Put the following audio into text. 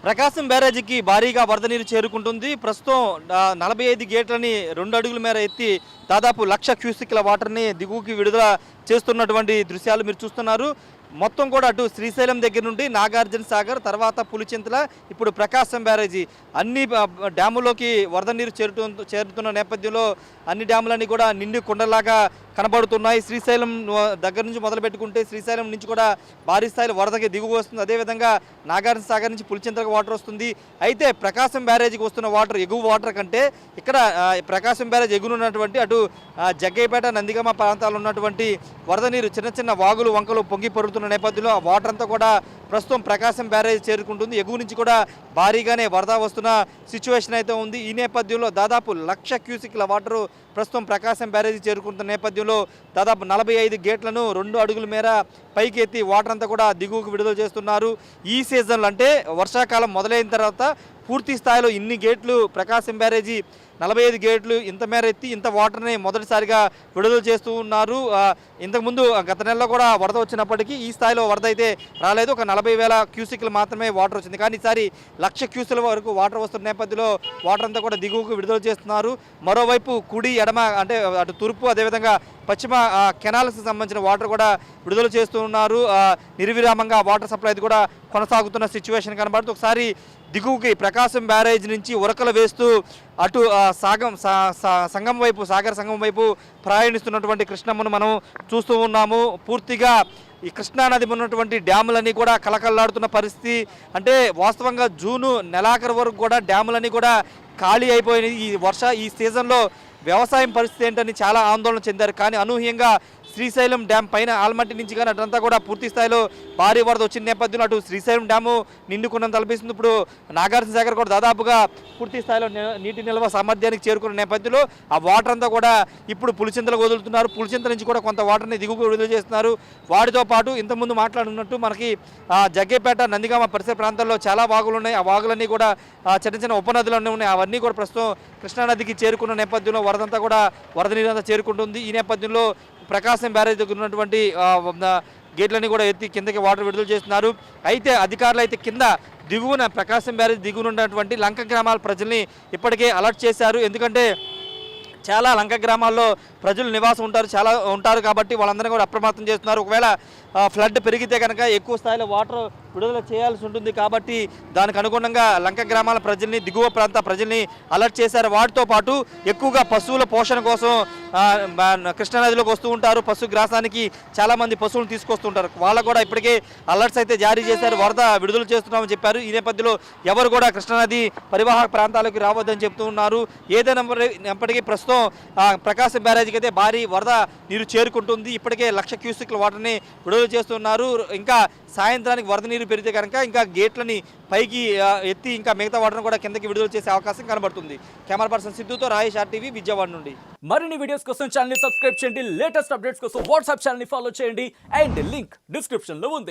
ప్రకాశం బ్యారేజీకి భారీగా వరద నీరు చేరుకుంటుంది. ప్రస్తుతం 45 గేట్లని 2 అడుగుల మేర ఎత్తి దాదాపు 1,00,000 క్యూసెక్ల వాటర్ని దిగువకి విడుదల చేస్తున్నటువంటి దృశ్యాలు మీరు చూస్తున్నారు. మొత్తం కూడా అటు శ్రీశైలం దగ్గర నుండి నాగార్జున సాగర్, తర్వాత పులిచింతల, ఇప్పుడు ప్రకాశం బ్యారేజీ అన్ని డ్యాములోకి వరద నీరు చేరుతున్న నేపథ్యంలో అన్ని డ్యాములన్నీ కూడా నిండి కొండలాగా కనబడుతున్నాయి. శ్రీశైలం దగ్గర నుంచి మొదలు పెట్టుకుంటే శ్రీశైలం నుంచి కూడా భారీ స్థాయిలో వరదకి దిగువ వస్తుంది. అదేవిధంగా నాగార్జున సాగర్ నుంచి పులిచింతలకు వాటర్ వస్తుంది. అయితే ప్రకాశం బ్యారేజీకి వస్తున్న వాటర్ ఎగువ వాటర్ కంటే ఇక్కడ ప్రకాశం బ్యారేజ్ ఎగునున్నటువంటి అటు జగ్గయ్యపేట, నందిగామ ప్రాంతాల్లో ఉన్నటువంటి వరద నీరు చిన్న చిన్న వాగులు వంకలు పొంగి పొరుతున్న నేపథ్యంలో ఆ వాటర్ అంతా కూడా ప్రస్తుతం ప్రకాశం బ్యారేజ్ చేరుకుంటుంది. ఎగువ నుంచి కూడా భారీగానే వరద వస్తున్న సిచ్యువేషన్ అయితే ఉంది. ఈ నేపథ్యంలో దాదాపు 1,00,000 క్యూసెక్ల వాటరు ప్రస్తుతం ప్రకాశం బ్యారేజీ చేరుకుంటున్న నేపథ్యంలో దాదాపు 45 గేట్లను 2 అడుగుల మేర పైకి ఎత్తి వాటర్ అంతా కూడా దిగువకు విడుదల చేస్తున్నారు. ఈ సీజన్లో అంటే వర్షాకాలం మొదలైన తర్వాత పూర్తి స్థాయిలో ఇన్ని గేట్లు ప్రకాశం బ్యారేజీ 45 గేట్లు ఇంత మేర ఎత్తి ఇంత వాటర్ని మొదటిసారిగా విడుదల చేస్తూ ఉన్నారు. ఇంతకుముందు గత నెలలో కూడా వరద వచ్చినప్పటికీ ఈ స్థాయిలో వరద అయితే రాలేదు. ఒక 40,000 క్యూసెక్లు మాత్రమే వాటర్ వచ్చింది. కానీ ఈసారి 1,00,000 క్యూసెక్ల వరకు వాటర్ వస్తున్న నేపథ్యంలో వాటర్ అంతా కూడా దిగువకు విడుదల చేస్తున్నారు. మరోవైపు కుడి ఎడమ అంటే అటు తూర్పు అదేవిధంగా పశ్చిమ కెనాల్స్కి సంబంధించిన వాటర్ కూడా విడుదల చేస్తూ ఉన్నారు. నిర్విరామంగా వాటర్ సప్లై కూడా కొనసాగుతున్న సిచ్యువేషన్ కనబడుతుంది. ఒకసారి దిగువకి ప్రకాశం బ్యారేజ్ నుంచి ఉరకలు వేస్తూ అటు సంగం వైపు సాగర్ సంగం వైపు ప్రయాణిస్తున్నటువంటి కృష్ణమ్మను మనం చూస్తూ ఉన్నాము. పూర్తిగా ఈ కృష్ణానది ఉన్నటువంటి డ్యాములన్నీ కూడా కలకల్లాడుతున్న పరిస్థితి. అంటే వాస్తవంగా జూను నెలాఖరు వరకు కూడా డ్యాములన్నీ కూడా ఖాళీ అయిపోయినాయి. ఈ సీజన్లో వ్యవసాయం పరిస్థితి ఏంటని చాలా ఆందోళన చెందారు. కానీ అనూహ్యంగా శ్రీశైలం డ్యామ్ పైన ఆల్మట్టి నుంచి కానీ అటంతా కూడా పూర్తి స్థాయిలో భారీ వరద వచ్చిన నేపథ్యంలో అటు శ్రీశైలం డ్యాము నిండుకున్నంత తలపిస్తుంది. ఇప్పుడు నాగార్జున సాగర్ కూడా దాదాపుగా పూర్తి స్థాయిలో నీటి నిల్వ సామర్థ్యానికి చేరుకున్న నేపథ్యంలో ఆ వాటర్ అంతా కూడా ఇప్పుడు పులిచింతలకు వదులుతున్నారు. పులిచింత నుంచి కూడా కొంత వాటర్ని దిగువకు విడుదల చేస్తున్నారు. వాటితో పాటు ఇంతకుముందు మాట్లాడున్నట్టు మనకి జగ్గయ్యపేట, నందిగామ పరిసర ప్రాంతాల్లో చాలా వాగులు ఉన్నాయి. ఆ వాగులన్నీ కూడా చిన్న చిన్న ఉపనదులన్నీ ఉన్నాయి. అవన్నీ కూడా ప్రస్తుతం కృష్ణానదికి చేరుకున్న నేపథ్యంలో వరదంతా కూడా వరద నీరు అంతా చేరుకుంటుంది. ఈ నేపథ్యంలో ప్రకాశం బ్యారేజ్ దగ్గర ఉన్నటువంటి గేట్లన్నీ కూడా ఎత్తి కిందకి వాటర్ విడుదల చేస్తున్నారు. అయితే అధికారులు అయితే కింద దిగువన ప్రకాశం బ్యారేజ్ దిగువన ఉన్నటువంటి లంక గ్రామాల ప్రజల్ని ఇప్పటికే అలర్ట్ చేశారు. ఎందుకంటే చాలా లంక గ్రామాల్లో ప్రజలు నివాసం ఉంటారు కాబట్టి వాళ్ళందరినీ కూడా అప్రమత్తం చేస్తున్నారు. ఒకవేళ ఫ్లడ్ పెరిగితే కనుక ఎక్కువ స్థాయిలో వాటర్ విడుదల చేయాల్సి ఉంటుంది కాబట్టి దానికి అనుగుణంగా లంక గ్రామాల ప్రజల్ని, దిగువ ప్రాంత ప్రజల్ని అలర్ట్ చేశారు. వాటితో పాటు ఎక్కువగా పశువుల పోషణ కోసం కృష్ణానదిలోకి వస్తూ ఉంటారు. పశుగ్రాసానికి చాలామంది పశువులను తీసుకొస్తుంటారు. వాళ్ళకు కూడా ఇప్పటికే అలర్ట్స్ అయితే జారీ చేశారు. వరద విడుదల చేస్తున్నామని చెప్పారు. ఈ నేపథ్యంలో ఎవరు కూడా కృష్ణానది పరివాహక ప్రాంతాలకు రావద్దని చెప్తూ ఉన్నారు. ఏదైనప్పటికీ ప్రస్తుతం ప్రకాశం బ్యారేజీకి అయితే భారీ వరద నీరు చేరుకుంటుంది. ఇప్పటికే 1,00,000 క్యూసెక్ల వాటర్ని విడుదల చేస్తున్నారు. ఇంకా సాయంత్రానికి వరద నీరు పెరిగితే కనుక ఇంకా గేట్లని పైకి ఎత్తి ఇంకా మిగతా వాటర్ని కూడా కిందకి విడుదల చేసే అవకాశం కనబడుతుంది. Camera person సిద్ధుతో Rayesh, RTV, Vijayawada నుండి. మరిన్ని వీడియోస్ కోసం ఛానల్ ని సబ్స్క్రైబ్ చేయండి. లేటెస్ట్ అప్డేట్స్ కోసం వాట్సాప్ ఛానల్ ని ఫాలో చేయండి. అండ్ లింక్ డిస్క్రిప్షన్ లో ఉంది.